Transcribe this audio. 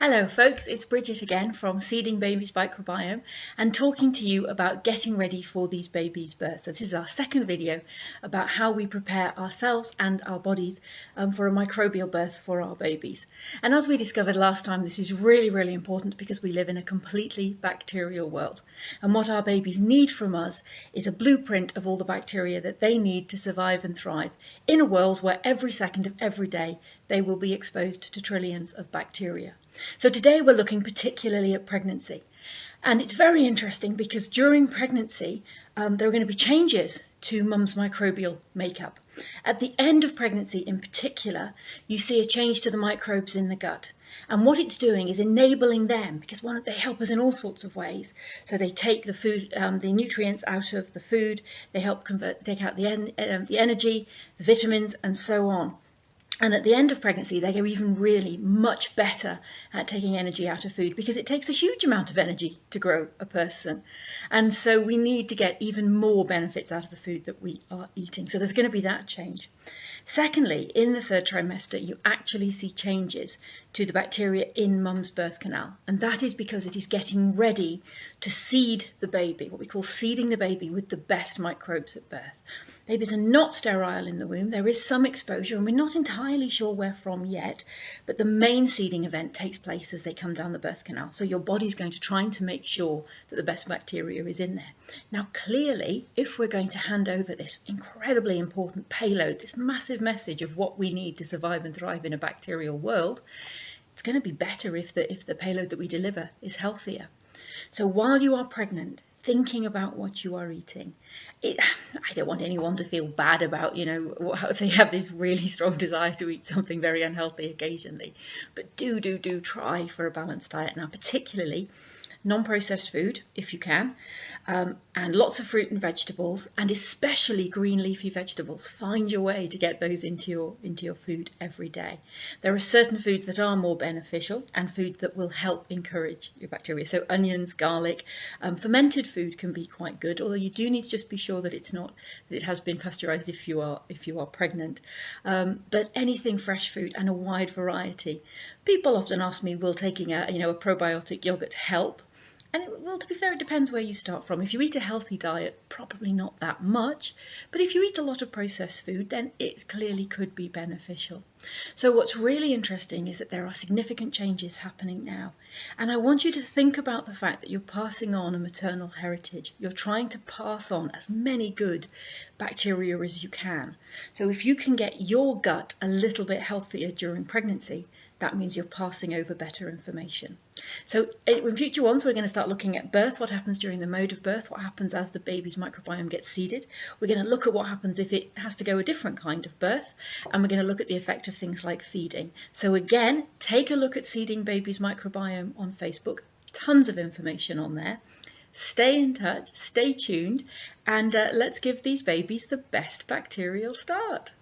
Hello folks, it's Bridget again from Seeding Babies Microbiome and talking to you about getting ready for these babies' births. So this is our second video about how we prepare ourselves and our bodies for a microbial birth for our babies. And as we discovered last time, this is really important because we live in a completely bacterial world. And what our babies need from us is a blueprint of all the bacteria that they need to survive and thrive in a world where every second of every day they will be exposed to trillions of bacteria. So today we're looking particularly at pregnancy, and it's very interesting because during pregnancy there are going to be changes to mum's microbial makeup. At the end of pregnancy in particular, you see a change to the microbes in the gut, and what it's doing is enabling them, because they help us in all sorts of ways. So they take the food, the nutrients out of the food, they help take out the energy, the vitamins, and so on. And at the end of pregnancy, they go even really much better at taking energy out of food because it takes a huge amount of energy to grow a person. And so we need to get even more benefits out of the food that we are eating. So there's going to be that change. Secondly, in the third trimester, you actually see changes to the bacteria in mum's birth canal. And that is because it is getting ready to seed the baby, what we call seeding the baby with the best microbes at birth. Babies are not sterile in the womb. There is some exposure, and we're not entirely sure where from yet, but the main seeding event takes place as they come down the birth canal. So your body's going to try to make sure that the best bacteria is in there. Now, clearly, if we're going to hand over this incredibly important payload, this massive message of what we need to survive and thrive in a bacterial world, it's going to be better if the payload that we deliver is healthier. So while you are pregnant, thinking about what you are eating. I don't want anyone to feel bad about, if they have this really strong desire to eat something very unhealthy occasionally. But do try for a balanced diet now, particularly non-processed food, if you can, and lots of fruit and vegetables, and especially green leafy vegetables. Find your way to get those into your food every day. There are certain foods that are more beneficial and foods that will help encourage your bacteria. So onions, garlic, fermented food can be quite good, although you do need to just be sure that it has been pasteurized if you are pregnant. But anything fresh food and a wide variety. People often ask me, will taking a probiotic yogurt help? And to be fair, it depends where you start from. If you eat a healthy diet, probably not that much. But if you eat a lot of processed food, then it clearly could be beneficial. So what's really interesting is that there are significant changes happening now. And I want you to think about the fact that you're passing on a maternal heritage. You're trying to pass on as many good bacteria as you can. So if you can get your gut a little bit healthier during pregnancy, that means you're passing over better information. So in future ones, we're going to start looking at birth, what happens during the mode of birth, what happens as the baby's microbiome gets seeded. We're going to look at what happens if it has to go a different kind of birth, and we're going to look at the effect of things like feeding. So again, take a look at Seeding Babies Microbiome on Facebook. Tons of information on there. Stay in touch, stay tuned, and let's give these babies the best bacterial start.